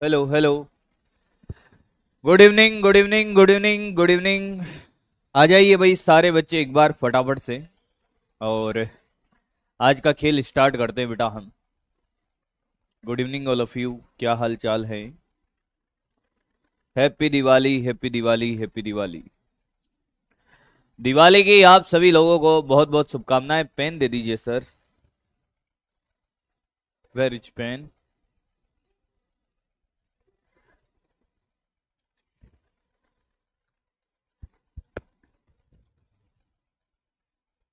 Hello hello. Good evening good evening good evening good evening. आ जाइए भाई सारे बच्चे एक बार फटाफट से। और आज का खेल स्टार्ट करते हैं बेटा हम। Good evening all of you, क्या हाल चाल है? Happy Diwali happy Diwali happy Diwali. Diwali की आप सभी लोगों को बहुत बहुत शुभकामनाएं। पेन दे दीजिए sir. Where is pen?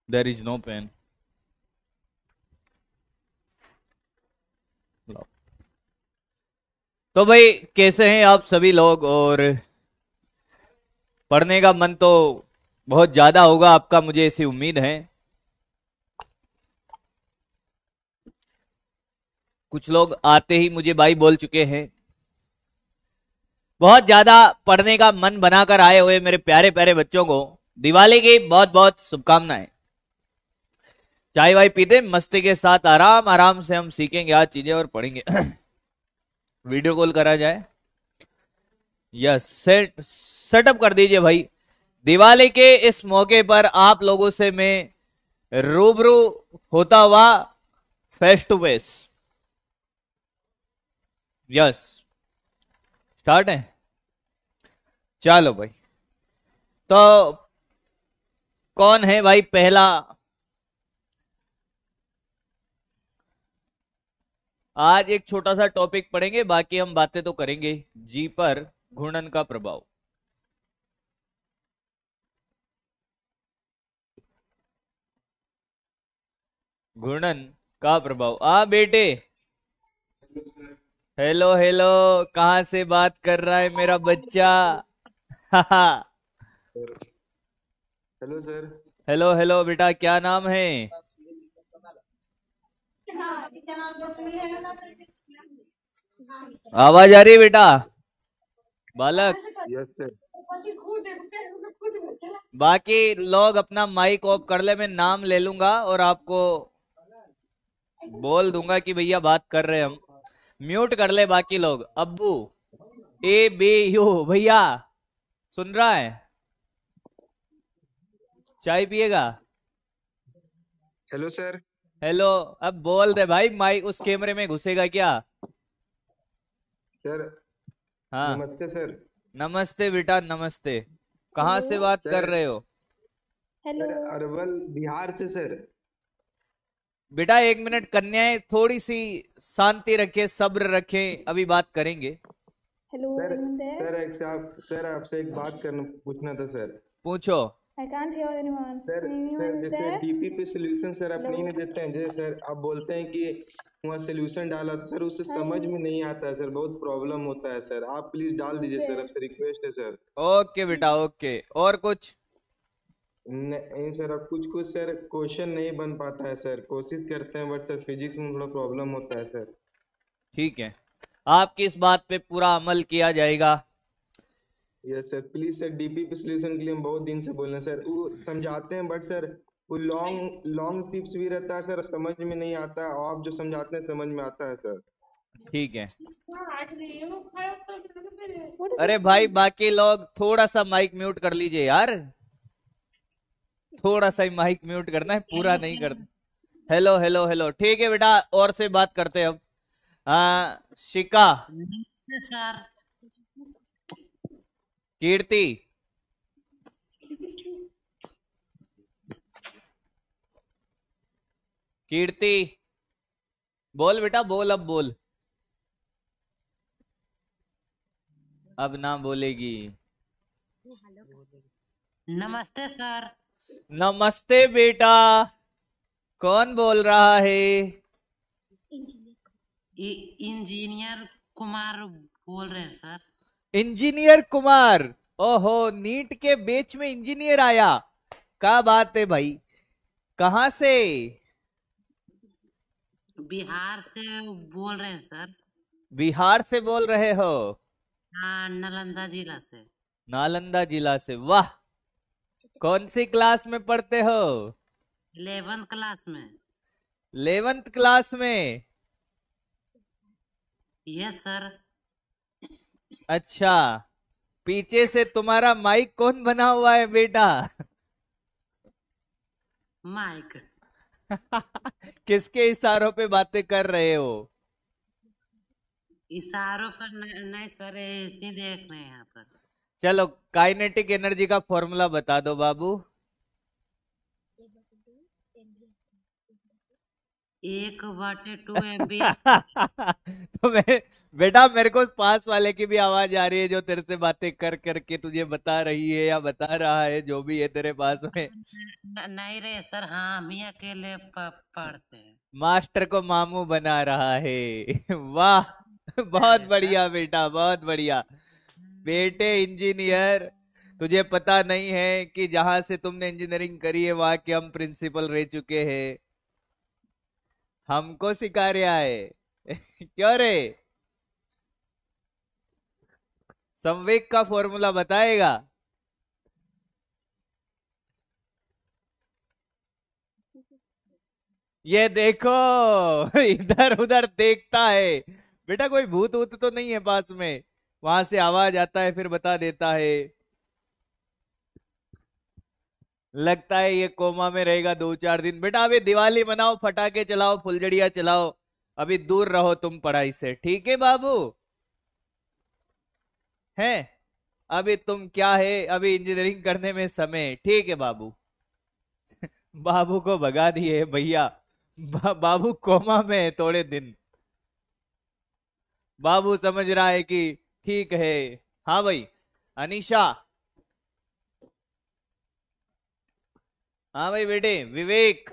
There is no pen. तो भाई कैसे हैं आप सभी लोग? और पढ़ने का मन तो बहुत ज्यादा होगा आपका, मुझे ऐसी उम्मीद है। कुछ लोग आते ही मुझे भाई बोल चुके हैं। बहुत ज्यादा पढ़ने का मन बनाकर आए हुए मेरे प्यारे प्यारे बच्चों को दिवाली की बहुत बहुत शुभकामनाएं। चाय वाय पीते मस्ती के साथ आराम आराम से हम सीखेंगे आज चीजें और पढ़ेंगे। वीडियो कॉल करा जाए। यस, सेटअप कर दीजिए भाई। दिवाली के इस मौके पर आप लोगों से मैं रूबरू होता हुआ face to face. Yes, start है। चलो भाई, तो कौन है भाई पहला? आज एक छोटा सा टॉपिक पढ़ेंगे, बाकी हम बातें तो करेंगे। जी पर घूर्णन का प्रभाव। घूर्णन का प्रभाव। बेटे, हेलो हेलो। कहाँ से बात कर रहा है मेरा बच्चा? Hello sir. हेलो हेलो बेटा, क्या नाम है? आवाज आ रही है बेटा? बालक। Yes sir. बाकी लोग अपना माइक ऑफ कर ले, मैं नाम ले लूंगा और आपको बोल दूंगा कि भैया बात कर रहे हैं हम। म्यूट कर ले बाकी लोग। अब्बू, ABU भैया, सुन रहा है? चाय पिएगा? Hello sir. हेलो। अब बोल दे भाई, माइक उस कैमरे में घुसेगा क्या? सर हाँ। नमस्ते सर। नमस्ते बेटा, नमस्ते। कहाँ से हेलो। बात कर सर रहे हो? हेलो। सर अरवल बिहार से सर। बेटा एक मिनट, कन्याएं थोड़ी सी शांति रखें, सब्र रखें, अभी बात करेंगे। Hello, sir anyone there? Sir आपसे एक बात करना पूछना था सर। पूछो। I can't hear anyone. Sir Anyone sir is जैसे there? डीपी पे सोल्यूशन सर आप नहीं हेलो। ना देते हैं, जैसे सर आप बोलते हैं कि वहाँ सोल्यूशन डाला तो सर उसे हाय। समझ में नहीं आता है सर, बहुत प्रॉब्लम होता है सर, आप प्लीज डाल Who's दीजिए सर, there? आपसे रिक्वेस्ट है सर। ओके बेटा, ओके। और कुछ? नहीं सर, अब कुछ कुछ सर क्वेश्चन नहीं बन पाता है सर, कोशिश करते हैं बट सर फिजिक्स में थोड़ा प्रॉब्लम होता है सर। ठीक है, आपकी इस बात पे पूरा अमल किया जाएगा। Yes sir, please sir DP पे सोल्यूशन के लिए हम बहुत दिन से बोल रहे हैं सर, वो समझाते हैं बट सर वो लॉन्ग लॉन्ग टिप्स भी रहता है सर, समझ में नहीं आता है, और आप जो समझाते हैं समझ में आता है सर। ठीक है। What is अरे भाई happening? बाकी लोग थोड़ा सा माइक म्यूट कर लीजिए यार। थोड़ा सा ही माइक म्यूट करना है, पूरा हेलो नहीं सर। करना। हेलो हेलो हेलो, ठीक है बेटा, और से बात करते हैं अब। शिका, नमस्ते सर। कीर्ति, कीर्ति, बोल बेटा बोल, अब बोल। अब ना बोलेगी। नमस्ते सर। नमस्ते बेटा। कौन बोल रहा है? इंजीनियर कुमार बोल रहे हैं सर। इंजीनियर कुमार। ओहो, नीट के बेच में इंजीनियर आया। क्या बात है भाई, कहाँ से? बिहार से बोल रहे हैं सर। बिहार से बोल रहे हो? हाँ, नालंदा जिला से। नालंदा जिला से, वाह। कौन सी क्लास में पढ़ते हो? 11th क्लास में। 11th क्लास में? Yes sir. अच्छा, पीछे से तुम्हारा माइक कौन बना हुआ है बेटा? माइक। किसके इशारों पे बातें कर रहे हो? इशारों पर नहीं सर, ऐसे देख रहे हैं यहाँ पर। चलो, काइनेटिक एनर्जी का फॉर्मूला बता दो बाबू। 1/2 MBS। तो मैं, बेटा मेरे को पास वाले की भी आवाज आ रही है जो तेरे से बातें कर करके तुझे बता रही है या बता रहा है, जो भी है तेरे पास में। नहीं रे सर, हाँ हम ही अकेले पढ़ते हैं। मास्टर को मामू बना रहा है। वाह, बहुत अरे सर। बढ़िया बेटा, बहुत बढ़िया। बेटे इंजीनियर, तुझे पता नहीं है कि जहां से तुमने इंजीनियरिंग करी है वहां के हम प्रिंसिपल रह चुके हैं। हमको सिखा रहा है। क्यों रे? संवेग का फॉर्मूला बताएगा? ये देखो, इधर उधर देखता है। बेटा कोई भूत वूत तो नहीं है पास में? वहां से आवाज आता है फिर बता देता है। लगता है ये कोमा में रहेगा 2-4 दिन। बेटा अभी दिवाली मनाओ, फटाके चलाओ, फुलझड़िया चलाओ। अभी दूर रहो तुम पढ़ाई से, ठीक है बाबू? है, अभी तुम क्या है, अभी इंजीनियरिंग करने में समय है, ठीक है बाबू? बाबू को भगा दिए भैया। बाबू कोमा में है थोड़े दिन। बाबू समझ रहा है कि ठीक है। हाँ भाई, अनीशा। हाँ भाई बेटे, विवेक।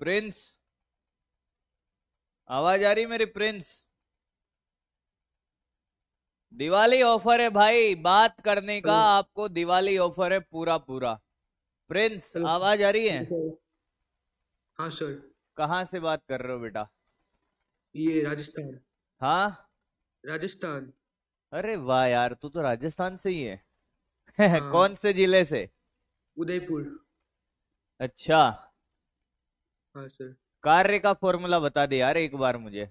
प्रिंस, आवाज आ रही मेरी प्रिंस? दिवाली ऑफर है भाई, बात करने का हेलो। आपको दिवाली ऑफर है पूरा पूरा। Prince, hello. आवाज आ रही है? हाँ सर। कहाँ से बात कर रहे हो बेटा? ये राजस्थान। हाँ, राजस्थान। अरे वाह यार, तू तो राजस्थान से ही है। हाँ। कौन से जिले से? उदयपुर। अच्छा, हाँ सर। कार्य का फॉर्मूला बता दे यार एक बार मुझे।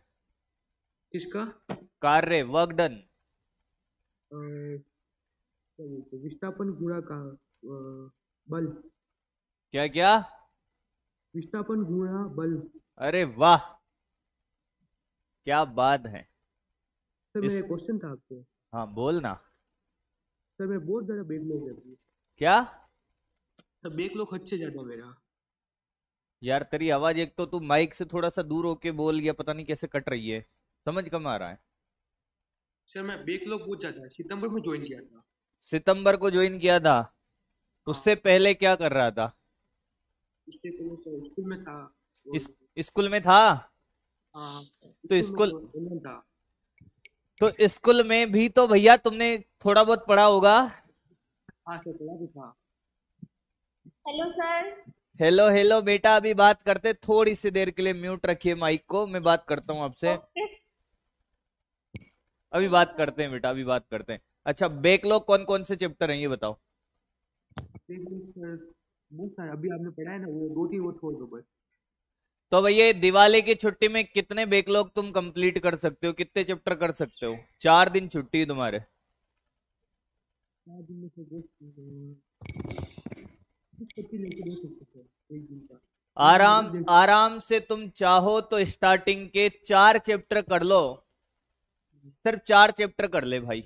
किसका? कार्य, वर्क डन। क्या बोलते हैं? विस्थापन गुणा का बल। क्या क्या? विस्थापन गुणा बल। अरे वाह, क्या बात है। सर मेरा इस, एक क्वेश्चन था आपसे। हाँ बोल ना। सर मैं बहुत ज़्यादा बैकलॉग है अभी। क्या? सर बैकलॉग हद से ज़्यादा मेरा। यार तेरी आवाज, एक तो तू माइक से थोड़ा सा दूर होके बोल, या पता नहीं कैसे कट रही है, समझ कम आ रहा है। सर मैं बैकलॉग बहुत ज़्यादा है, सितंबर में ज्वाइन किया था। सितंबर को ज्वाइन किया था? हाँ। उससे पहले क्या कर रहा था? उसके पहले सर स्कूल में था। इस और स्कूल में था? हाँ, तो स्कूल में स्कूल, ऑनलाइन था। तो स्कूल में भी तो भैया तुमने थोड़ा बहुत पढ़ा होगा। हाँ सर पढ़ा भी था। Hello sir. हेलो हेलो बेटा, अभी बात करते, थोड़ी सी देर के लिए म्यूट रखिए माइक को, मैं बात करता हूँ आपसे। ओके। अभी बात करते हैं बेटा, अभी बात करते हैं। अच्छा, बैकलॉग कौन कौन से चैप्टर हैं ये बताओ। बैकलॉग सर बहुत सारे अभी आपने पढ़ा है ना, वो 2-3 वो छोड़ दो बस। तो भैया दिवाली की छुट्टी में कितने बैकलॉग तुम कंप्लीट कर सकते हो, कितने चैप्टर कर सकते हो? 4 दिन छुट्टी है तुम्हारे। 4 दिन में से 30 लेके दे सकते सर एक दिन का। एक दिन आराम एक दिन। आराम से तुम चाहो तो स्टार्टिंग के 4 चैप्टर कर लो। सिर्फ 4 चैप्टर कर ले भाई,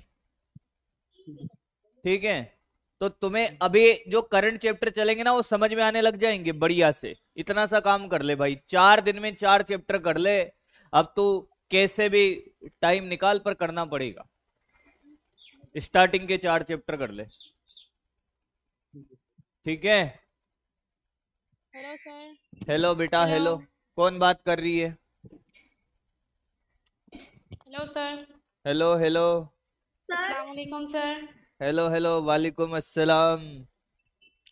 ठीक है? तो तुम्हें अभी जो करंट चैप्टर चलेंगे ना वो समझ में आने लग जाएंगे बढ़िया से। इतना सा काम कर ले भाई, 4 दिन में 4 चैप्टर कर ले। अब तू कैसे भी टाइम निकाल पर करना पड़ेगा। स्टार्टिंग के 4 चैप्टर कर ले, ठीक है? Hello sir. हेलो बेटा, हेलो। हेलो। कौन बात कर रही है? Hello sir. Hello hello. अस्सलाम वालेकुम सर। हेलो हेलो, वालेकुम अस्सलाम।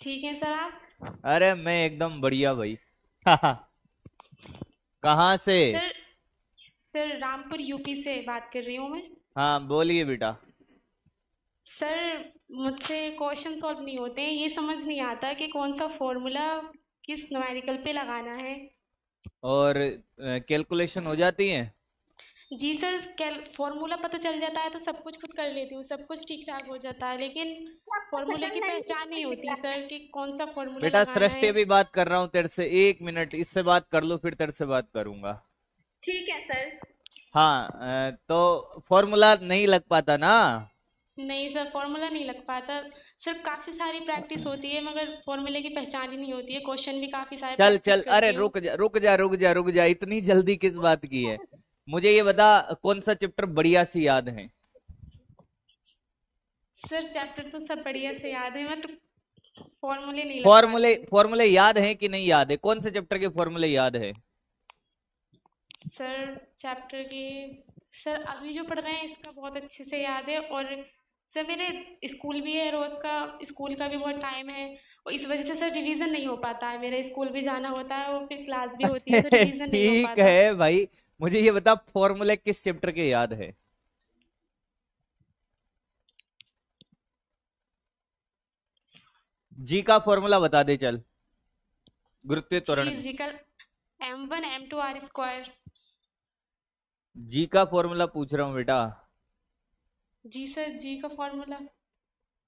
ठीक है सर आप। अरे मैं एकदम बढ़िया भाई। कहाँ से? सर सर रामपुर यूपी से बात कर रही हूँ मैं। हाँ बोलिए बेटा। सर मुझसे क्वेश्चन सॉल्व नहीं होते हैं, ये समझ नहीं आता कि कौन सा फॉर्मूला किस न्यूमेरिकल पे लगाना है। और कैलकुलेशन हो जाती है? जी सर, फॉर्मूला पता चल जाता है तो सब कुछ खुद कर लेती हूँ, सब कुछ ठीक ठाक हो जाता है, लेकिन फॉर्मूले की पहचान नहीं होती सर कि कौन सा फॉर्मूला बेटा लगाना सृष्टि है। अभी बात कर रहा हूँ तेरे से, 1 मिनट इससे बात कर लो फिर तेरे से बात करूंगा। ठीक है सर। हाँ तो फॉर्मूला नहीं लग पाता ना? नहीं सर, फॉर्मूला नहीं लग पाता। सर काफी सारी प्रैक्टिस होती है मगर फॉर्मूले की पहचान ही नहीं होती है, क्वेश्चन भी काफी सारे चल प्रैक्टिस चल, अरे करती हूँ। रुक जा रुक जा रुक जा रुक जा, इतनी जल्दी किस बात की है? मुझे ये बता, कौन सा चैप्टर बढ़िया से याद है? सर चैप्टर तो सब बढ़िया से याद है, मैं तो फॉर्मूले नहीं लग फॉर्मूले पाते। फॉर्मूले याद हैं कि नहीं याद है? कौन से चैप्टर के फॉर्मूले याद है? सर चैप्टर के, सर अभी जो पढ़ रहे हैं इसका बहुत अच्छे से याद है, और सर मेरे स्कूल भी है, रोज का स्कूल का भी बहुत टाइम है, और इस वजह से सर रिवीजन नहीं हो पाता है, मेरा स्कूल भी जाना होता है और फिर क्लास भी होती है तो रिवीजन नहीं हो ठीक पाता। है भाई, मुझे ये बता फॉर्मूले किस चैप्टर के याद है? जी का फॉर्मूला बता दे चल, गुरुत्वीय जी त्वरण। Is equal m1 m2 r²। जी का फॉर्मूला पूछ रहा हूँ बेटा। जी सर, जी का फॉर्मूला।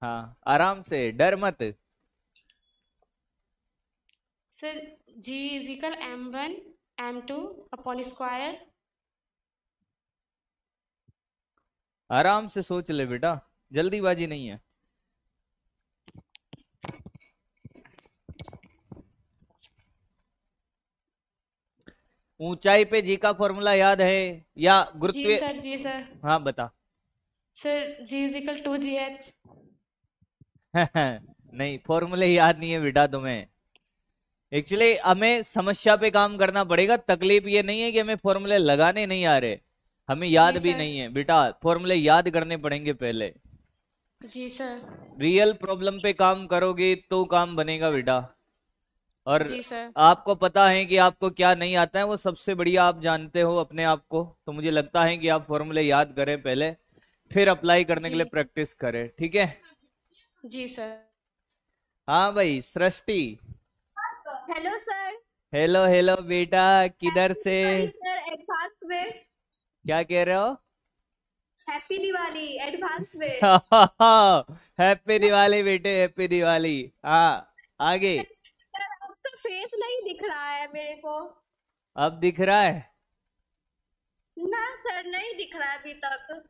हाँ आराम से, डर मत। Sir ji is equal m1 m2 upon square. आराम से सोच ले बेटा, जल्दीबाजी नहीं है। ऊंचाई पे जी का फॉर्मूला याद है या जी गुरुत्वीय? सर, जी सर। हाँ बता। Sir ji is equal 2gh। नहीं, फॉर्मूले याद नहीं है बेटा तुम्हें। एक्चुअली हमें समस्या पे काम करना पड़ेगा, तकलीफ ये नहीं है कि हमें फॉर्मूले लगाने नहीं आ रहे, हमें याद जी भी सर। नहीं है बेटा, फॉर्मूले याद करने पड़ेंगे पहले। जी सर। रियल प्रॉब्लम पे काम करोगे तो काम बनेगा बेटा। और जी सर। आपको पता है कि आपको क्या नहीं आता है, वो सबसे बढ़िया आप जानते हो अपने आप को, तो मुझे लगता है कि आप फॉर्मूले याद करें पहले, फिर अप्लाई करने के जी। लिए प्रैक्टिस करें, ठीक है? जी सर। हाँ भाई Srishti. Hello sir. Hello hello बेटा, किधर से? दिवाली सर एडवांस में। क्या कह रहे हो? हैप्पी दिवाली एडवांस में। हैप्पी दिवाली बेटे, हैप्पी दिवाली। हाँ आगे। सर अब तो फेस नहीं दिख रहा है मेरे को। अब दिख रहा है? ना सर, नहीं दिख रहा है अभी तक।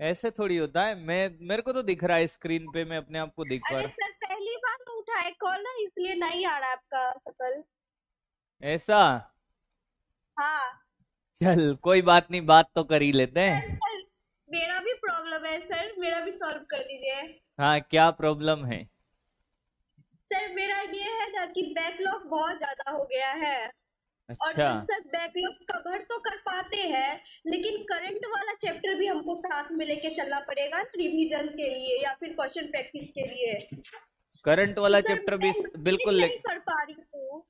ऐसे थोड़ी होता है, मेरे को तो दिख रहा है स्क्रीन पे, मैं अपने आप को देख पा अरे रहा सर पहली बार मैं उठाए कॉल ना, इसलिए नहीं आ रहा है आपका शकल। हूँ। ऐसा? हाँ चल कोई बात नहीं, बात तो कर ही लेते सर। हैं। सर मेरा भी प्रॉब्लम है सर, मेरा भी सॉल्व कर दीजिए। हाँ क्या प्रॉब्लम है? सर मेरा ये है ना कि बैकलॉग बहुत ज्यादा हो गया है, अच्छा। और सर बैकलॉग कवर तो कर पाते हैं, लेकिन करंट वाला चैप्टर भी हमको साथ में लेके चलना पड़ेगा रिवीजन के लिए या फिर क्वेश्चन प्रैक्टिस के लिए। करंट तो वाला सर चैप्टर भी मैं बिल्कुल नहीं कर पा रही हूँ।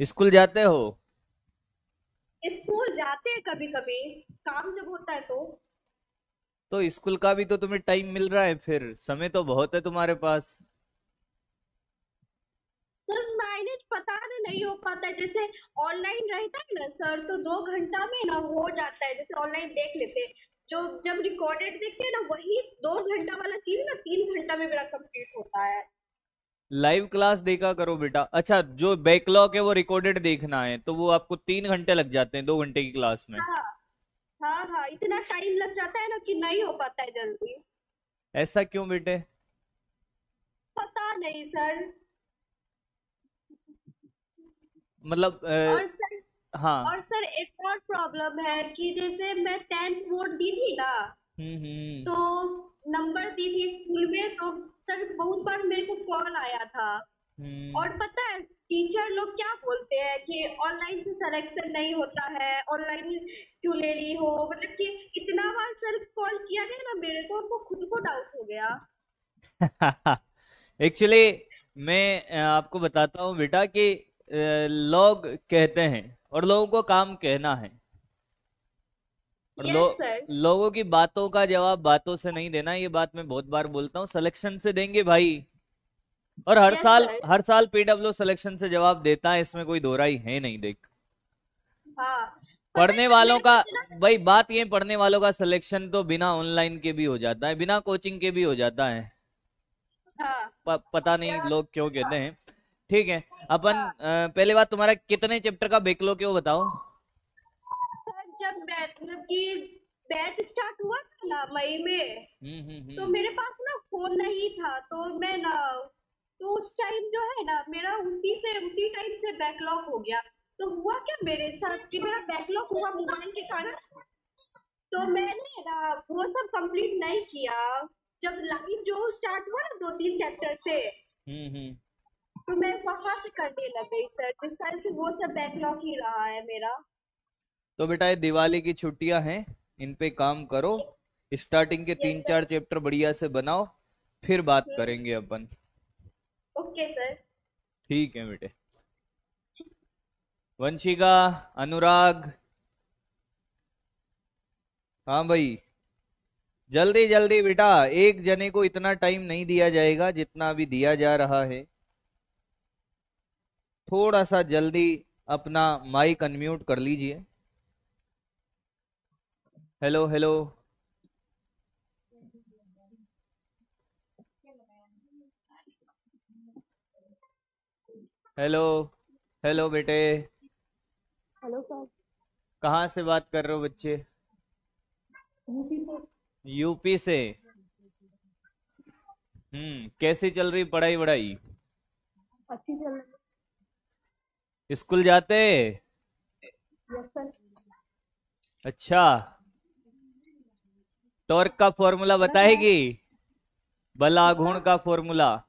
स्कूल जाते हो? स्कूल जाते हैं कभी कभी, काम जब होता है तो स्कूल का भी तो तुम्हें टाइम मिल रहा है, फिर समय तो बहुत है तुम्हारे पास। सर मैनेज पता नहीं हो पाता है। जैसे ऑनलाइन रहता है ना सर, तो 2 घंटा में ना हो जाता है, जैसे ऑनलाइन देख लेते हैं, जो जब रिकॉर्डेड देखते हैं ना वही 2 घंटा वाला चीज ना 3 घंटा में मेरा कंप्लीट होता है। लाइव क्लास देखा करो बेटा। अच्छा, जो बैकलॉग है वो रिकॉर्डेड देखना है तो वो आपको 3 घंटे लग जाते हैं 2 घंटे की क्लास में। हाँ हाँ हाँ, इतना टाइम लग जाता है ना कि नहीं हो पाता है जल्दी। ऐसा क्यों बेटे? पता नहीं सर। मतलब और सर हाँ। और सर एक और प्रॉब्लम है कि जैसे मैं 10th बोर्ड दी थी ना, हम्म। तो नंबर दी थी स्कूल में, तो सर बहुत बार मेरे को कॉल आया था, हम्म। और पता है टीचर लोग क्या बोलते हैं कि ऑनलाइन से सिलेक्शन नहीं होता है, ऑनलाइन क्यों ले ली हो, मतलब कि इतना बार सर कॉल किया गया ना मेरे को, तो खुद को डाउट हो गया। एक्चुअली मैं आपको बताता हूँ बेटा कि लोग कहते हैं और लोगों को काम कहना है, और यस सर। लोगों की बातों का जवाब बातों से नहीं देना। ये बात मैं बहुत बार बोलता हूँ, सिलेक्शन से देंगे भाई। और यस सर। हर साल पीडब्ल्यू सिलेक्शन से जवाब देता है, इसमें कोई दो राय है नहीं। देख, हाँ पता है पढ़ने सर, वालों मेरे का, पास है ना। भाई बात ये, पढ़ने वालों का सिलेक्शन तो बिना ऑनलाइन के भी हो जाता है, बिना कोचिंग के भी हो जाता है। हाँ पता नहीं मेरा लोग क्यों कहते हैं। ठीक है, अपन हाँ पहले बात, तुम्हारा कितने चैप्टर का बैकलॉग है वो बताओ। सर, जब मतलब कि बैच स्टार्ट हुआ था ना मई में, तो मेरे पास ना फोन नहीं था, तो मैं ना, तो उस टाइम जो है ना मेरा उसी टाइम से बैकलॉग हो गया। तो हुआ क्या मेरे साथ कि मेरा बैकलॉग हुआ मोबाइल के कारण। तो मैंने ना वो सब कंप्लीट नहीं किया। जब लाइव जो स्टार्ट हुआ ना 2-3 चैप्टर से, हम्म। तो मैं वहां से करने लग गई सर, जिस कारण से वो सब बैकलॉग ही रहा है मेरा। तो बेटा ये दिवाली की छुट्टियां हैं, इन पे काम करो, स्टार्टिंग के यस 3-4 सर। चैप्टर बढ़िया से बनाओ, फिर बात करेंगे अपन। Okay sir. ठीक है बेटे। वंशिका, अनुराग, हाँ भाई, जल्दी जल्दी बेटा, एक जने को इतना टाइम नहीं दिया जाएगा जितना अभी दिया जा रहा है। थोड़ा सा जल्दी अपना माइक अनम्यूट कर लीजिए। Hello hello. हेलो हेलो बेटे। Hello sir. कहाँ से बात कर रहे हो बच्चे? यूपी से। यूपी से। कैसी चल रही पढ़ाई वढ़ाई? अच्छी चल रही। स्कूल जाते? Yes sir. अच्छा, टॉर्क का फॉर्मूला बताएगी? बल आघूर्ण का फॉर्मूला?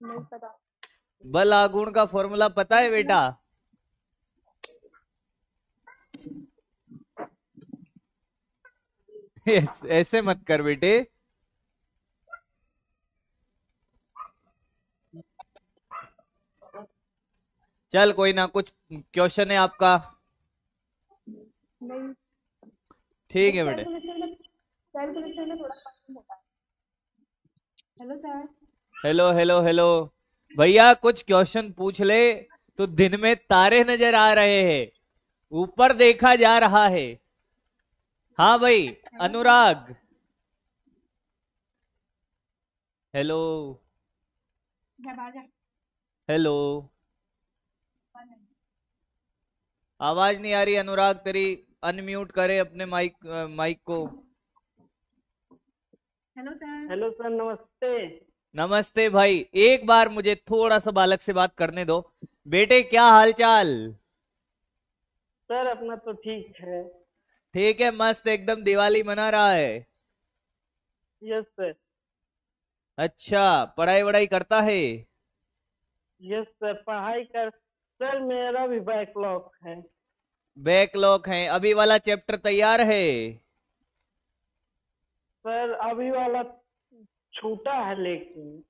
नहीं पता। बल आघूर्ण का फॉर्मूला पता है बेटा? ऐसे मत कर बेटे। चल कोई ना, कुछ क्वेश्चन है आपका? नहीं। ठीक है बेटे। कैलकुलेटर में थोड़ा प्रॉब्लम होता है। Hello sir. Hello hello hello. भैया कुछ क्वेश्चन पूछ ले। तो दिन में तारे नजर आ रहे हैं, ऊपर देखा जा रहा है। हाँ भाई अनुराग। Hello hello. आवाज नहीं आ रही अनुराग तेरी, अनम्यूट करे अपने माइक को। Hello sir. हेलो सर, नमस्ते। नमस्ते भाई, एक बार मुझे थोड़ा सा बालक से बात करने दो। बेटे क्या हालचाल? सर अपना तो ठीक है। ठीक है, मस्त एकदम, दिवाली मना रहा है? Yes sir. अच्छा, पढ़ाई वढ़ाई करता है? यस सर, पढ़ाई कर। सर मेरा भी बैकलॉग है। बैकलॉग है? अभी वाला चैप्टर तैयार है? सर अभी वाला छूटा है, लेकिन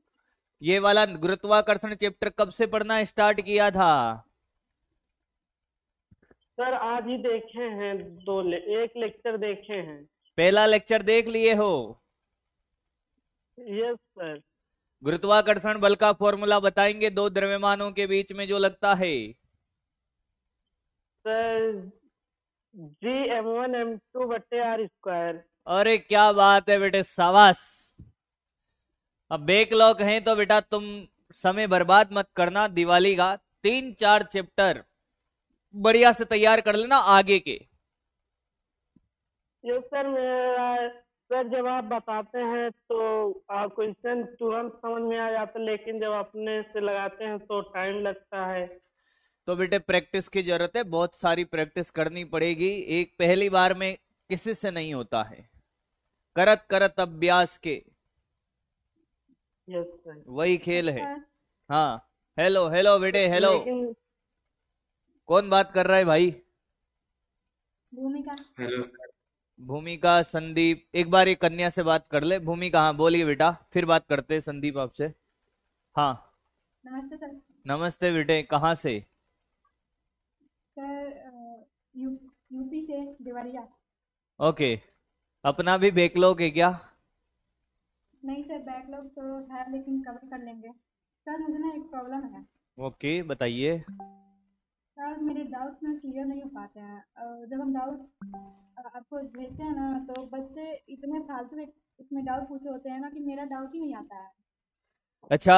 ये वाला गुरुत्वाकर्षण चैप्टर कब से पढ़ना स्टार्ट किया था? सर आज ही देखे हैं, एक लेक्चर देखे हैं। पहला लेक्चर देख लिए हो? Yes sir. गुरुत्वाकर्षण बल का फॉर्मूला बताएंगे, दो द्रव्यमानों के बीच में जो लगता है। Sir G m1m2/r²। अरे क्या बात है बेटे, शाबाश। अब बैकलॉग है तो बेटा तुम समय बर्बाद मत करना, दिवाली का 3-4 चैप्टर बढ़िया से तैयार कर लेना आगे के। Yes sir. मेरा सर जब आप बताते हैं तो क्वेश्चन तुरंत समझ में आ जाता है, लेकिन जब अपने से लगाते हैं तो टाइम लगता है। तो बेटे प्रैक्टिस की जरूरत है, बहुत सारी प्रैक्टिस करनी पड़ेगी, एक पहली बार में किसी से नहीं होता है, करत करत अभ्यास के यस सर। वही खेल है। हाँ हेलो हेलो बेटे, हेलो। लेकिन कौन बात कर रहा है भाई? भूमिका। Hello sir. भूमिका, संदीप, एक बार ये कन्या से बात कर ले। भूमिका, हाँ बोलिए बेटा, फिर बात करते हैं संदीप आपसे। हाँ नमस्ते सर। नमस्ते बेटे, कहाँ से? सर यूपी से, देवरिया। ओके, अपना भी बैकलॉग है क्या? नहीं सर, बैकलॉग तो है लेकिन कवर कर लेंगे। सर मुझे ना एक प्रॉब्लम है। ओके बताइए। सर मेरे डाउट्स ना क्लियर नहीं हो पाते हैं। जब हम डाउट आपको भेजते हैं ना तो बच्चे इतने फालतू इसमें डाउट पूछे होते हैं ना कि मेरा डाउट ही नहीं आता है। अच्छा,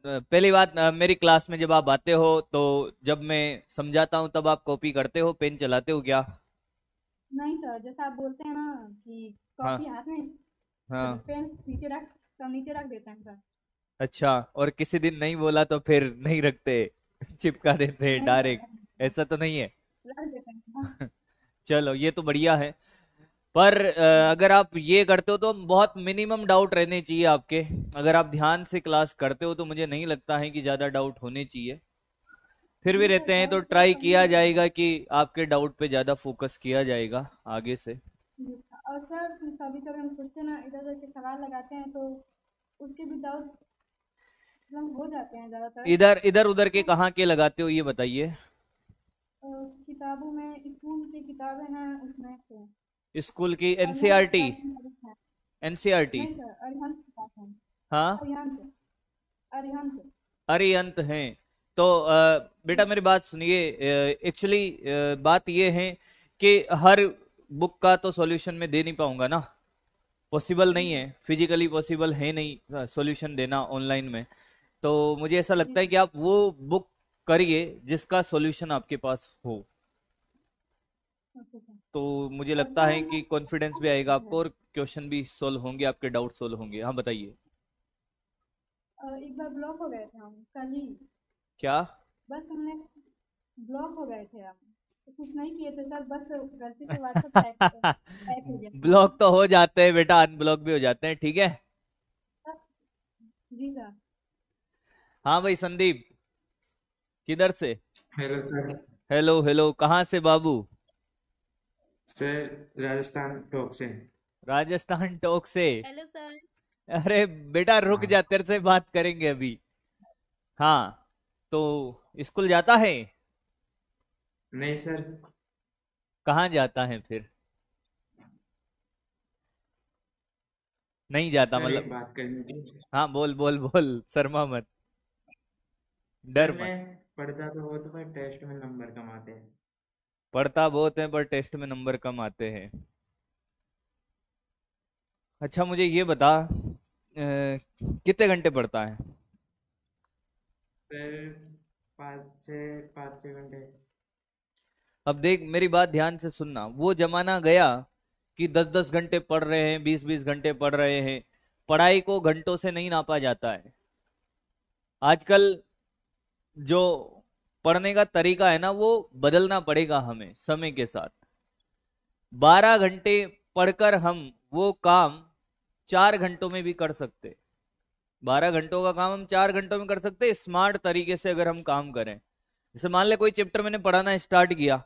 पहली बात, मेरी क्लास में जब आप आते हो तो जब मैं समझाता हूँ तब आप कॉपी करते हो, पेन चलाते हो क्या? नहीं सर, जैसा आप बोलते हैं ना कि हाँ कॉपी हाथ में, हाँ। पेन नीचे रख देते हैं सर। अच्छा, और किसी दिन नहीं बोला तो फिर नहीं रखते, चिपका देते हैं नहीं डायरेक्ट, सर, ऐसा तो नहीं है? रख देते हैं हाँ। चलो ये तो बढ़िया है, पर अगर आप ये करते हो तो बहुत मिनिमम डाउट रहने चाहिए आपके। अगर आप ध्यान से क्लास करते हो तो मुझे नहीं लगता है कि ज्यादा डाउट होने चाहिए। फिर भी नहीं सर, रहते हैं तो डाउट ट्राई कम किया ही है। जाएगा कि आपके डाउट पे ज्यादा फोकस किया जाएगा आगे से। और सर कभी कभी हम खुद से ना इधर उधर के सवाल लगाते हैं तो उसके भी डाउट मतलब हो जाते हैं ज़्यादातर। इधर इधर उधर के कहाँ के लगाते हो ये बताइए। किताबों में, स्कूल की किताबें हैं उसमें से। स्कूल की अरिहंत एनसीईआरटी? किताबें हैं। एनसीईआरटी? नहीं सर, अरिहंत किताब हैं। हाँ, अरिहंत, अरिहंत। अरे अंत हैं तो बेटा मेरी बात सुनिए। एक्चुअली बात ये है कि हर बुक का तो सॉल्यूशन मैं दे नहीं पाऊंगा ना, पॉसिबल जी नहीं है, सर, फिजिकली पॉसिबल है नहीं सॉल्यूशन देना ऑनलाइन में। तो मुझे ऐसा जी लगता है कि आप वो बुक करिए जिसका सॉल्यूशन आपके पास हो, ओके सर। तो मुझे और लगता सर है हम कि कॉन्फिडेंस भी आएगा आपको और क्वेश्चन भी सोल्व होंगे, आपके डाउट सोल्व होंगे। हाँ बताइए। एक बार ब्लॉक हो गए थे हम कल ही। क्या? बस हमने ब्लॉक हो गए थे हम, तो कुछ नहीं किए थे सर, बस गलती से व्हाट्सएप हैक हो गया था। ब्लॉक तो हो जाते हैं बेटा, अनब्लॉक भी हो जाते हैं, ठीक है। जी सर। हाँ भाई संदीप, किधर से? Hello sir. हेलो हेलो, कहाँ से बाबू? सर राजस्थान टॉप से। राजस्थान टोक से? Hello sir. अरे बेटा रुक हाँ जा, तेरे से बात करेंगे अभी। हाँ, तो स्कूल जाता है? नहीं सर। कहाँ जाता है फिर? नहीं जाता सर एक मतलब? बात करनी थी। हाँ बोल बोल बोल, शर्मा मत, सर डर मत। मैं पढ़ता तो बहुत पर टेस्ट में नंबर कम आते हैं। पढ़ता बहुत है पर टेस्ट में नंबर कम आते हैं। अच्छा मुझे ये बता, कितने घंटे पढ़ता है? सर 5-6 अब देख मेरी बात ध्यान से सुनना, वो जमाना गया कि 10-10 घंटे पढ़ रहे हैं, 20-20 घंटे पढ़ रहे हैं। पढ़ाई को घंटों से नहीं नापा जाता है आजकल। जो पढ़ने का तरीका है ना वो बदलना पड़ेगा हमें समय के साथ। 12 घंटे पढ़कर हम वो काम 4 घंटों में भी कर सकते। 12 घंटों का काम हम 4 घंटों में कर सकते, स्मार्ट तरीके से अगर हम काम करें। जैसे मान ले कोई चैप्टर मैंने पढ़ाना स्टार्ट किया,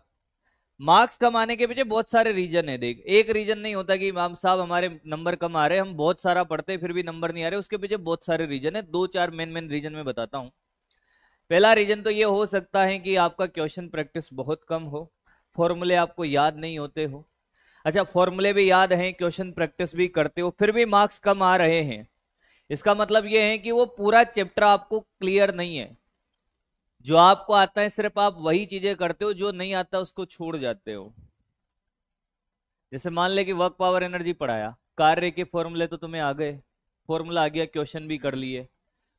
मार्क्स कम आने के पीछे बहुत सारे रीजन है। देख, एक रीजन नहीं होता कि मैम साहब हमारे नंबर कम आ रहे हैं, हम बहुत सारा पढ़ते फिर भी नंबर नहीं आ रहे, उसके पीछे बहुत सारे रीजन है। 2-4 मेन मेन रीजन में बताता हूँ। पहला रीजन तो ये हो सकता है कि आपका क्वेश्चन प्रैक्टिस बहुत कम हो, फॉर्मूले आपको याद नहीं होते हो। अच्छा, फॉर्मूले भी याद हैं, क्वेश्चन प्रैक्टिस भी करते हो, फिर भी मार्क्स कम आ रहे हैं, इसका मतलब ये है कि वो पूरा चैप्टर आपको क्लियर नहीं है। जो आपको आता है सिर्फ आप वही चीजें करते हो, जो नहीं आता उसको छोड़ जाते हो। जैसे मान ले कि वर्क पावर एनर्जी पढ़ाया, कार्य के फॉर्मूले तो तुम्हें आ गए, फॉर्मूला आ गया, क्वेश्चन भी कर लिए।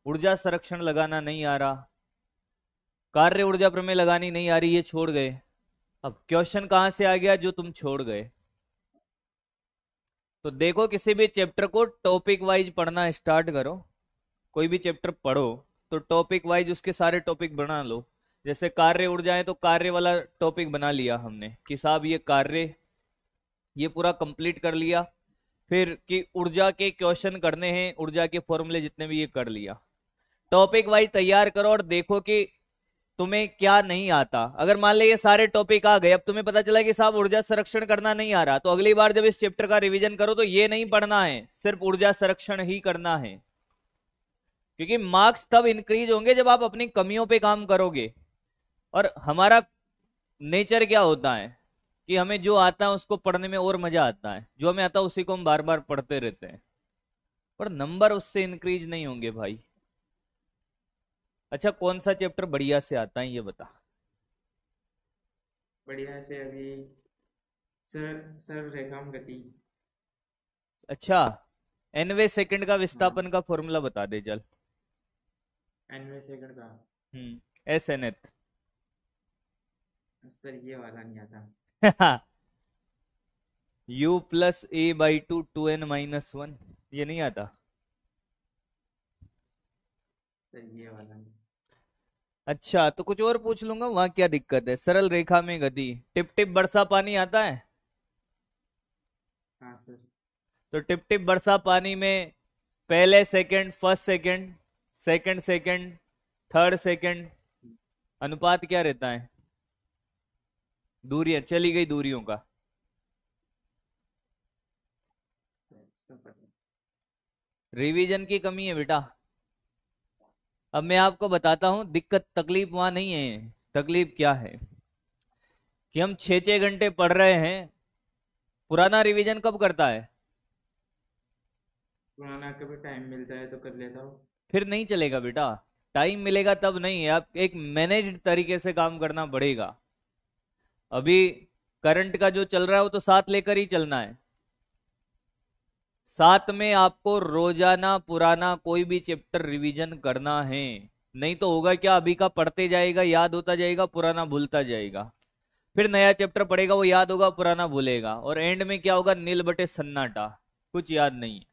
ऊर्जा संरक्षण लगाना नहीं आ रहा, कार्य ऊर्जा प्रमेय लगानी नहीं आ रही, ये छोड़ गए। अब क्वेश्चन कहां से आ गया? जो तुम छोड़ गए। तो देखो, किसी भी चैप्टर को टॉपिक वाइज पढ़ना स्टार्ट करो। कोई भी चैप्टर पढ़ो तो टॉपिक वाइज उसके सारे टॉपिक बना लो। जैसे कार्य ऊर्जा है तो कार्य वाला टॉपिक बना लिया हमने कि साहब ये कार्य, ये पूरा कंप्लीट कर लिया। फिर कि ऊर्जा के क्वेश्चन करने हैं, ऊर्जा के फॉर्मूले जितने भी ये कर लिया। टॉपिक वाइज तैयार करो और देखो कि तुम्हें क्या नहीं आता। अगर मान ले ये सारे टॉपिक आ गए, अब तुम्हें पता चला कि साहब ऊर्जा संरक्षण करना नहीं आ रहा, तो अगली बार जब इस चैप्टर का रिवीजन करो तो ये नहीं पढ़ना है, सिर्फ ऊर्जा संरक्षण ही करना है। क्योंकि मार्क्स तब इंक्रीज होंगे जब आप अपनी कमियों पे काम करोगे। और हमारा नेचर क्या होता है कि हमें जो आता है उसको पढ़ने में और मजा आता है, जो हमें आता है उसी को हम बार बार पढ़ते रहते हैं, पर नंबर उससे इंक्रीज नहीं होंगे भाई। अच्छा, कौन सा चैप्टर बढ़िया से आता है ये बता। बढ़िया से अभी सर्व रेखाम गति। अच्छा, nवे सेकंड का विस्थापन का फॉर्मूला बता दे चल। nवे सेकंड का एस एन एथ। सर ये वाला नहीं आता। u plus A by two 2n-1, ये नहीं आता। सर ये वाला नहीं। अच्छा, तो कुछ और पूछ लूंगा, वहां क्या दिक्कत है। सरल रेखा में गति, टिप टिप बरसा पानी आता है। हाँ सर। तो टिप टिप बरसा पानी में पहले second, first second, second second, third second, अनुपात क्या रहता है? दूरियां, चली गई दूरियों का। रिवीजन की कमी है बेटा। अब मैं आपको बताता हूं दिक्कत, तकलीफ वहां नहीं है। तकलीफ क्या है कि हम 6-6 घंटे पढ़ रहे हैं, पुराना रिवीजन कब करता है? पुराना कभी टाइम मिलता है तो कर लेता हूँ। फिर नहीं चलेगा बेटा, टाइम मिलेगा तब नहीं है, आप एक मैनेज्ड तरीके से काम करना पड़ेगा। अभी करंट का जो चल रहा है वो तो साथ लेकर ही चलना है। साथ में आपको रोजाना पुराना कोई भी चैप्टर रिवीजन करना है, नहीं तो होगा क्या, अभी का पढ़ते जाएगा, याद होता जाएगा, पुराना भूलता जाएगा। फिर नया चैप्टर पढ़ेगा, वो याद होगा, पुराना भूलेगा, और एंड में क्या होगा, नील बटे सन्नाटा, कुछ याद नहीं है।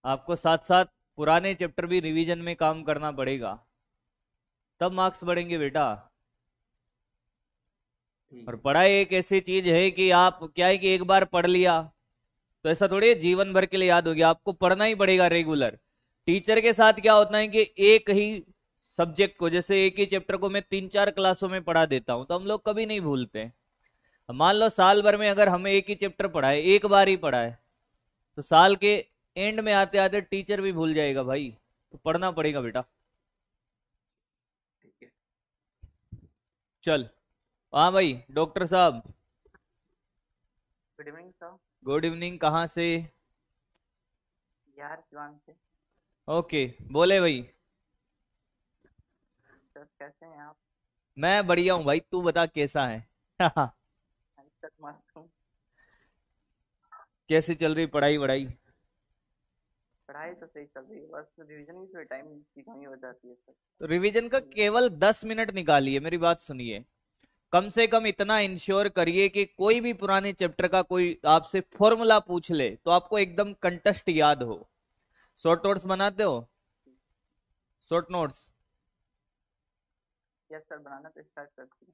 आपको साथ साथ पुराने चैप्टर भी रिवीजन में काम करना पड़ेगा, तब मार्क्स बढ़ेंगे बेटा। और पढ़ाई एक ऐसी चीज है कि आप क्या है कि एक बार पढ़ लिया तो ऐसा थोड़ी जीवन भर के लिए याद हो गया, आपको पढ़ना ही पड़ेगा रेगुलर। टीचर के साथ क्या होता है कि एक ही सब्जेक्ट को, जैसे एक ही चैप्टर को मैं 3-4 क्लासों में पढ़ा देता हूं, तो हम लोग कभी नहीं भूलते। मान लो साल भर में अगर हमें एक ही चैप्टर पढ़ाए, एक बार ही पढ़ाए, तो साल के एंड में आते आते टीचर भी भूल जाएगा भाई, तो पढ़ना पड़ेगा बेटा। चल, हाँ भाई डॉक्टर साहब। Good evening sir. Good evening, कहाँ से? यार सिवान से। ओके, बोले भाई। सर कैसे हैं आप? मैं बढ़िया हूँ भाई, तू बता कैसा है? सर मस्त हूँ। कैसे चल रही पढ़ाई वढ़ाई? पढ़ाई तो सही चल रही है, बस रिवीजन की थोड़ी टाइम की कमी हो जाती है सर। तो रिवीजन का केवल 10 मिनट निकालिए, मेरी बात सुनिए। कम से कम इतना इंश्योर करिए कि कोई भी पुराने चैप्टर का कोई आपसे फॉर्मूला पूछ ले तो आपको एकदम कंटेस्ट याद हो। शॉर्ट नोट्स बनाते हो? Short notes? यस सर, बनाना तो स्टार्ट करती है।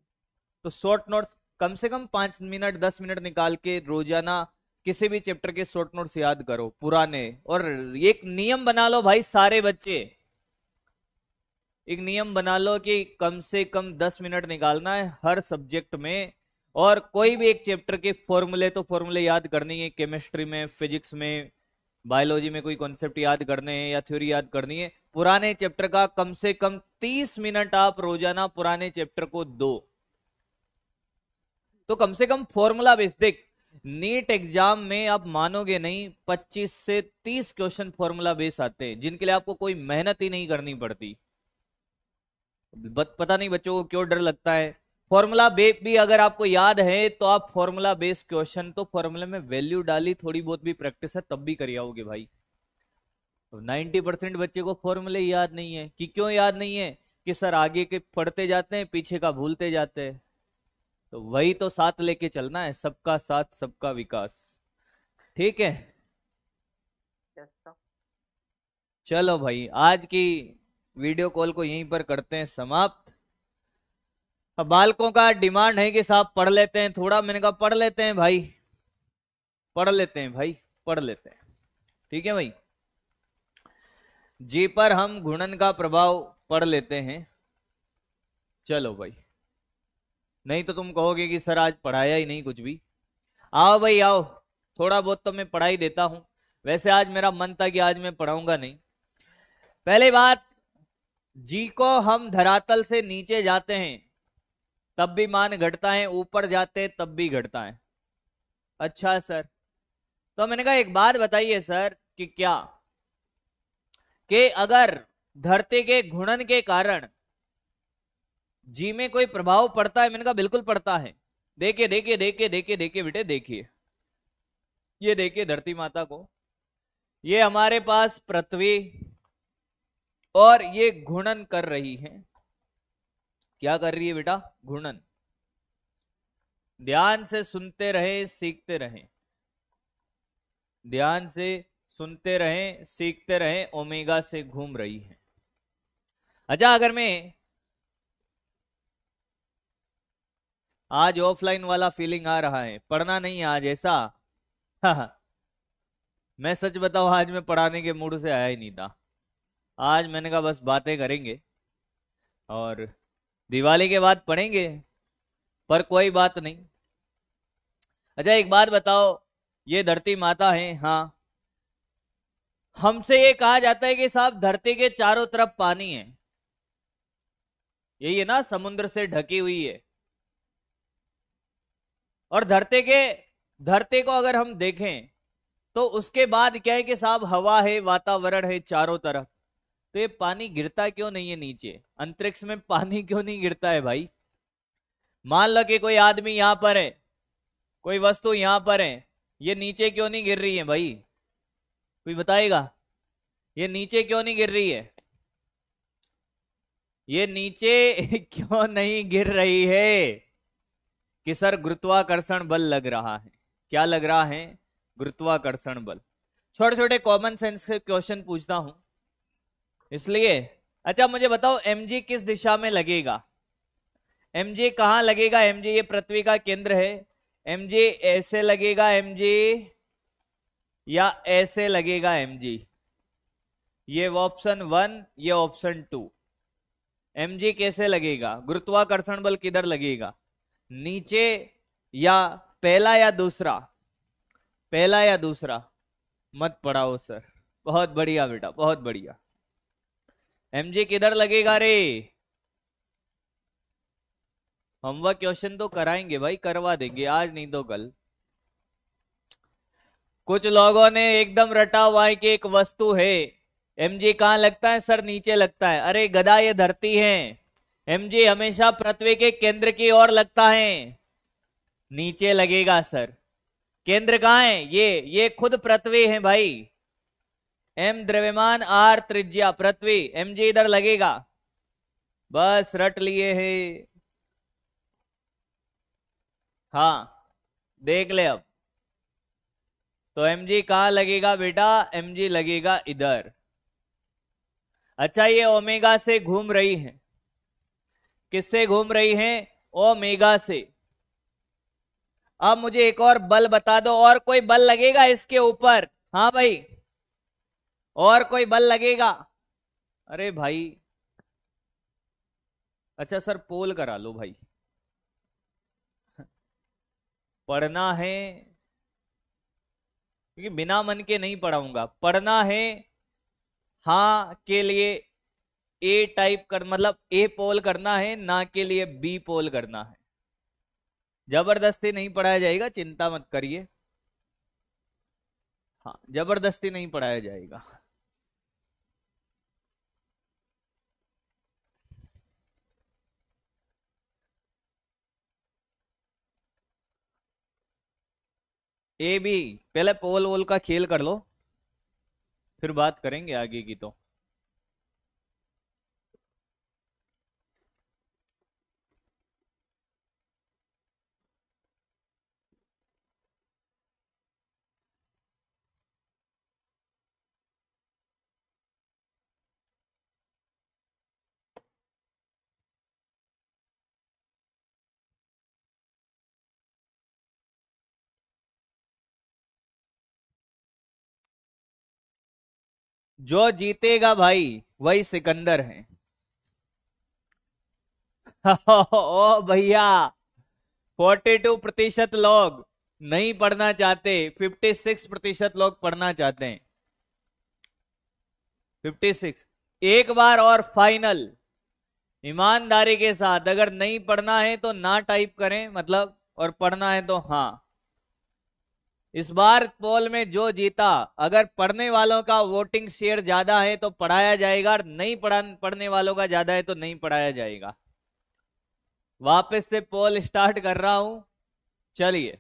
तो शॉर्ट नोट्स कम से कम 5 मिनट 10 मिनट निकाल के रोजाना किसी भी चैप्टर के शॉर्ट नोट्स याद करो पुराने। और एक नियम बना लो भाई, सारे बच्चे एक नियम बना लो कि कम से कम 10 मिनट निकालना है हर सब्जेक्ट में, और कोई भी एक चैप्टर के फॉर्मूले तो फॉर्मूले याद करनी है। केमिस्ट्री में, फिजिक्स में, बायोलॉजी में कोई कॉन्सेप्ट याद करने हैं या थ्योरी याद करनी है, पुराने चैप्टर का कम से कम 30 मिनट आप रोजाना पुराने चैप्टर को दो। तो कम से कम फॉर्मूला बेस देख, नीट एग्जाम में आप मानोगे नहीं 25 से 30 क्वेश्चन फॉर्मूला बेस आते हैं, जिनके लिए आपको कोई मेहनत ही नहीं करनी पड़ती। पता नहीं बच्चों को क्यों डर लगता है। फॉर्मूला बेस भी अगर आपको याद है तो आप फॉर्मूला बेस क्वेश्चन तो फॉर्मूले में वैल्यू डाली, थोड़ी बहुत भी प्रैक्टिस है तब भी कर आओगे भाई। 90% बच्चे को फॉर्मूले याद नहीं है। कि क्यों याद नहीं है? कि सर आगे के पढ़ते जाते हैं, पीछे का भूलते जाते हैं। तो वही तो साथ लेके चलना है, सबका साथ सबका विकास। ठीक है, यस सर। चलो भाई, आज की वीडियो कॉल को यहीं पर करते हैं समाप्त। अब बालकों का डिमांड है कि साहब पढ़ लेते हैं थोड़ा, मैंने कहा पढ़ लेते हैं भाई, पढ़ लेते हैं भाई, पढ़ लेते हैं। ठीक है भाई, जी पर हम घूर्णन का प्रभाव पढ़ लेते हैं। चलो भाई, नहीं तो तुम कहोगे कि सर आज पढ़ाया ही नहीं कुछ भी। आओ भाई आओ, थोड़ा बहुत तो मैं पढ़ाई देता हूं। वैसे आज मेरा मन था कि आज मैं पढ़ाऊंगा नहीं। पहली बात, जी को हम धरातल से नीचे जाते हैं तब भी मान घटता है, ऊपर जाते हैं तब भी घटता है। अच्छा सर, तो मैंने कहा एक बात बताइए सर कि क्या, कि अगर धरती के घूर्णन के कारण जी में कोई प्रभाव पड़ता है? मैंने कहा बिल्कुल पड़ता है। देखिए देखिए देखिए देखिए देखिए बेटे देखिए, ये देखिए धरती माता को, ये हमारे पास पृथ्वी, और ये घूर्णन कर रही है। क्या कर रही है बेटा? घूर्णन। ध्यान से सुनते रहे, सीखते रहे, ध्यान से सुनते रहे, सीखते रहे। ओमेगा से घूम रही है। अच्छा, अगर मैं आज ऑफलाइन वाला फीलिंग आ रहा है, पढ़ना नहीं आज ऐसा? हाँ, मैं सच बताऊं, आज मैं पढ़ाने के मूड से आया ही नहीं था। आज मैंने कहा बस बातें करेंगे और दिवाली के बाद पढ़ेंगे, पर कोई बात नहीं। अच्छा एक बात बताओ, ये धरती माता है, हाँ, हमसे ये कहा जाता है कि साहब धरती के चारों तरफ पानी है, यही है ना, समुद्र से ढकी हुई है। और धरती को अगर हम देखें तो उसके बाद क्या है कि साहब हवा है, वातावरण है चारों तरफ, तो ये पानी गिरता क्यों नहीं है नीचे? अंतरिक्ष में पानी क्यों नहीं गिरता है भाई? मान लो कि कोई आदमी यहां पर है, कोई वस्तु यहां पर है, ये नीचे क्यों नहीं गिर रही है भाई? कोई बताएगा ये नीचे क्यों नहीं गिर रही है? ये नीचे क्यों नहीं गिर रही है? कि सर गुरुत्वाकर्षण बल लग रहा है। क्या लग रहा है? गुरुत्वाकर्षण बल। छोटे छोटे कॉमन सेंस के क्वेश्चन पूछता हूं इसलिए। अच्छा मुझे बताओ, mg किस दिशा में लगेगा? mg कहां लगेगा? mg ये पृथ्वी का केंद्र है, mg ऐसे लगेगा mg, या ऐसे लगेगा mg? ये ऑप्शन 1, ये ऑप्शन 2। mg कैसे लगेगा? गुरुत्वाकर्षण बल किधर लगेगा? नीचे, या पहला या दूसरा? पहला या दूसरा? मत पढ़ाओ सर। बहुत बढ़िया बेटा, बहुत बढ़िया। mg किधर लगेगा रे? होमवर्क क्वेश्चन तो कराएंगे भाई, करवा देंगे, आज नहीं तो कल। कुछ लोगों ने एकदम रटा हुआ है कि एक वस्तु है, mg कहां लगता है सर? नीचे लगता है। अरे गधा, ये धरती है, mg हमेशा पृथ्वी के केंद्र की ओर लगता है, नीचे लगेगा सर। केंद्र कहां है? ये खुद पृथ्वी है भाई। m द्रव्यमान, r त्रिज्या, पृथ्वी, mg इधर लगेगा। बस रट लिए है। हाँ देख ले अब, तो mg कहां लगेगा बेटा? mg लगेगा इधर। अच्छा, ये ओमेगा से घूम रही है, किससे घूम रही है? ओमेगा से। अब मुझे एक और बल बता दो, और कोई बल लगेगा इसके ऊपर? हाँ भाई, और कोई बल लगेगा? अरे भाई, अच्छा सर पोल करा लो भाई, पढ़ना है, क्योंकि बिना मन के नहीं पढ़ाऊंगा। पढ़ना है हाँ के लिए ए टाइप कर, मतलब ए पोल करना है, ना के लिए बी पोल करना है। जबरदस्ती नहीं पढ़ाया जाएगा, चिंता मत करिए। हाँ, जबरदस्ती नहीं पढ़ाया जाएगा। ए बी, पहले पोल वोल का खेल कर लो, फिर बात करेंगे आगे की। तो जो जीतेगा भाई वही सिकंदर है। ओ भैया, 42% लोग नहीं पढ़ना चाहते, 56% लोग पढ़ना चाहते हैं। 56। एक बार और फाइनल, ईमानदारी के साथ, अगर नहीं पढ़ना है तो ना टाइप करें, मतलब, और पढ़ना है तो हाँ। इस बार पोल में जो जीता, अगर पढ़ने वालों का वोटिंग शेयर ज्यादा है तो पढ़ाया जाएगा, नहीं पढ़ने वालों का ज्यादा है तो नहीं पढ़ाया जाएगा। वापस से पोल स्टार्ट कर रहा हूं, चलिए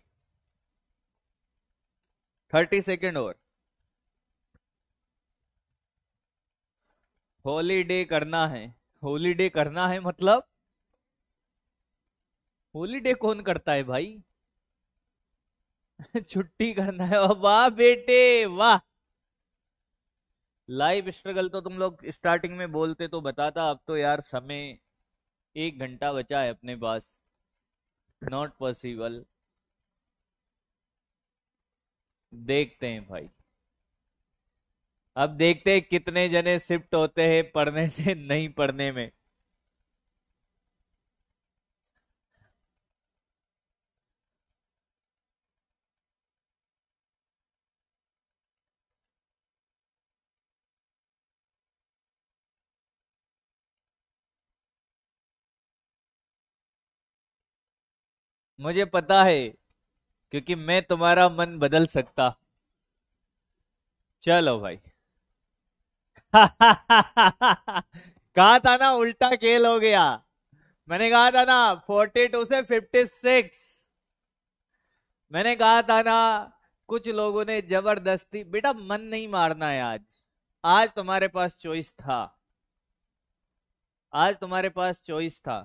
30 सेकेंड और। हॉलीडे करना है, हॉलीडे करना है मतलब हॉलीडे कौन करता है भाई? छुट्टी करना है। वाह बेटे वाह, लाइव स्ट्रगल तो तुम लोग स्टार्टिंग में बोलते तो बताता, अब तो यार समय 1 घंटा बचा है अपने पास, नॉट पॉसिबल। देखते हैं भाई, अब देखते हैं कितने जने शिफ्ट होते हैं पढ़ने से नहीं पढ़ने में। मुझे पता है, क्योंकि मैं तुम्हारा मन बदल सकता। चलो भाई। कहा था ना उल्टा खेल हो गया, मैंने कहा था ना 42 से 56। मैंने कहा था ना, कुछ लोगों ने जबरदस्ती, बेटा मन नहीं मारना है आज, आज तुम्हारे पास चॉइस था, आज तुम्हारे पास चॉइस था।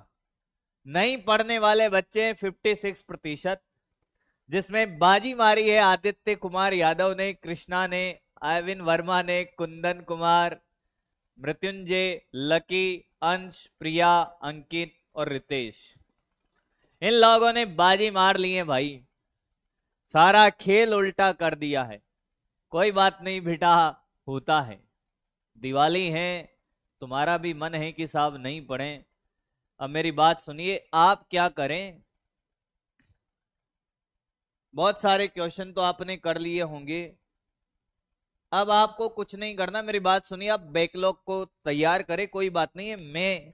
नहीं पढ़ने वाले बच्चे 56%, जिसमें बाजी मारी है आदित्य कुमार यादव ने, कृष्णा ने, आविन वर्मा ने, कुंदन कुमार, मृत्युंजय, लकी, अंश, प्रिया, अंकित और रितेश। इन लोगों ने बाजी मार ली है भाई, सारा खेल उल्टा कर दिया है। कोई बात नहीं बेटा, होता है, दिवाली है, तुम्हारा भी मन है कि साहब नहीं पढ़ें। अब मेरी बात सुनिए, आप क्या करें, बहुत सारे क्वेश्चन तो आपने कर लिए होंगे, अब आपको कुछ नहीं करना, मेरी बात सुनिए, आप बैकलॉग को तैयार करें, कोई बात नहीं है, मैं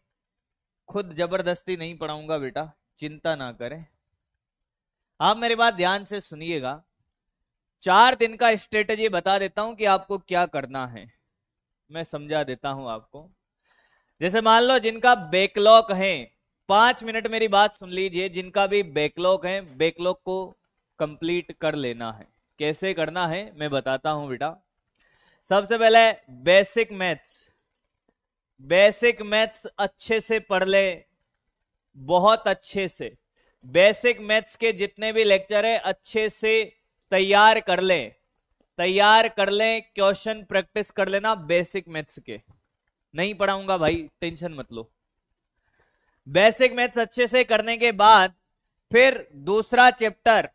खुद जबरदस्ती नहीं पढ़ाऊंगा बेटा, चिंता ना करें। आप मेरी बात ध्यान से सुनिएगा, 4 दिन का स्ट्रेटेजी बता देता हूं कि आपको क्या करना है, मैं समझा देता हूं आपको। जैसे मान लो जिनका बैकलॉग है, 5 मिनट मेरी बात सुन लीजिए, जिनका भी बैकलॉग है, बैकलॉग को कंप्लीट कर लेना है। कैसे करना है मैं बताता हूं बेटा। सबसे पहले बेसिक मैथ्स, बेसिक मैथ्स अच्छे से पढ़ ले, बहुत अच्छे से। बेसिक मैथ्स के जितने भी लेक्चर है अच्छे से तैयार कर ले, तैयार कर ले, क्वेश्चन प्रैक्टिस कर लेना बेसिक मैथ्स के। नहीं पढ़ाऊंगा भाई, टेंशन मत लो। बेसिक मैथ्स अच्छे से करने के बाद फिर दूसरा चैप्टर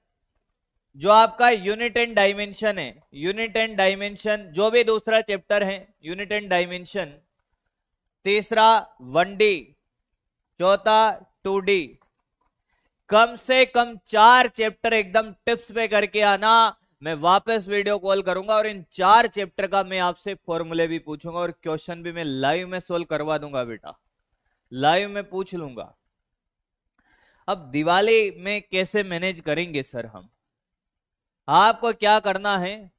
जो आपका यूनिट एंड डायमेंशन है, यूनिट एंड डायमेंशन जो भी दूसरा चैप्टर है, यूनिट एंड डायमेंशन, तीसरा 1D, चौथा 2D, कम से कम 4 चैप्टर एकदम टिप्स पे करके आना। मैं वापस वीडियो कॉल करूंगा और इन 4 चैप्टर का मैं आपसे फॉर्मूले भी पूछूंगा और क्वेश्चन भी मैं लाइव में सोल्व करवा दूंगा बेटा, लाइव में पूछ लूंगा। अब दिवाली में कैसे मैनेज करेंगे सर हम? आपको क्या करना है,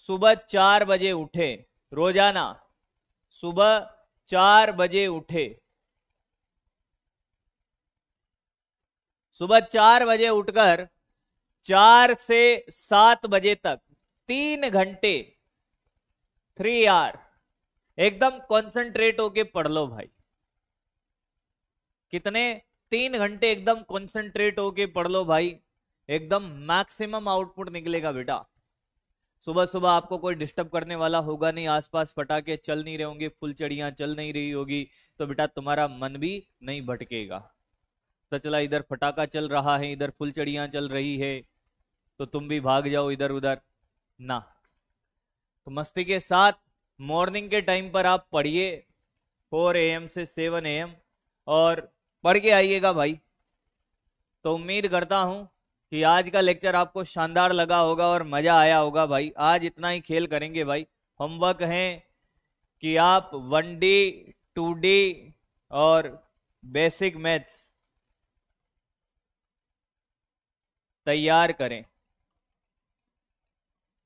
सुबह 4 बजे उठे, रोजाना सुबह 4 बजे उठे, सुबह 4 बजे उठकर 4 से 7 बजे तक 3 घंटे, 3 आवर एकदम कॉन्सेंट्रेट होके पढ़ लो भाई। कितने? 3 घंटे एकदम कॉन्सेंट्रेट होके पढ़ लो भाई, एकदम मैक्सिमम आउटपुट निकलेगा बेटा। सुबह सुबह आपको कोई डिस्टर्ब करने वाला होगा नहीं, आसपास पटाखे चल नहीं रहे होंगे, फुलचड़ियां चल नहीं रही होगी, तो बेटा तुम्हारा मन भी नहीं भटकेगा। तो चला इधर पटाखा चल रहा है, इधर फुलचड़ियां चल रही है, तो तुम भी भाग जाओ इधर उधर ना। तो मस्ती के साथ मॉर्निंग के टाइम पर आप पढ़िए 4 AM से 7 AM, और पढ़ के आइएगा भाई। तो उम्मीद करता हूं कि आज का लेक्चर आपको शानदार लगा होगा और मजा आया होगा भाई। आज इतना ही खेल करेंगे भाई। होमवर्क है कि आप 1D 2D और बेसिक मैथ्स तैयार करें।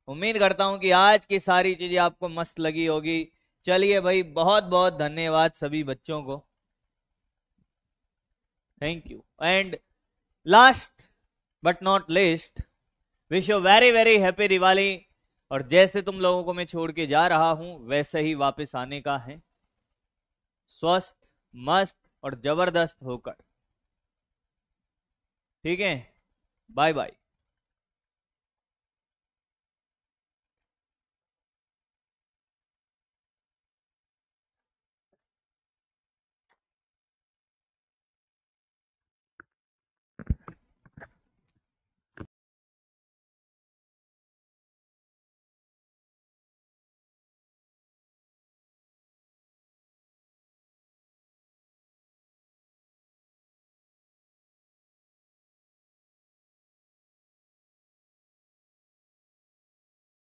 उम्मीद करता हूं कि आज की सारी चीजें आपको मस्त लगी होगी। चलिए भाई, बहुत बहुत धन्यवाद सभी बच्चों को। Thank you. And last but not least, wish you very very happy Diwali. और जैसे तुम लोगों को मैं छोड़ के जा रहा हूं वैसे ही वापस आने का है, स्वस्थ मस्त और जबरदस्त होकर। ठीक है, बाय बाय।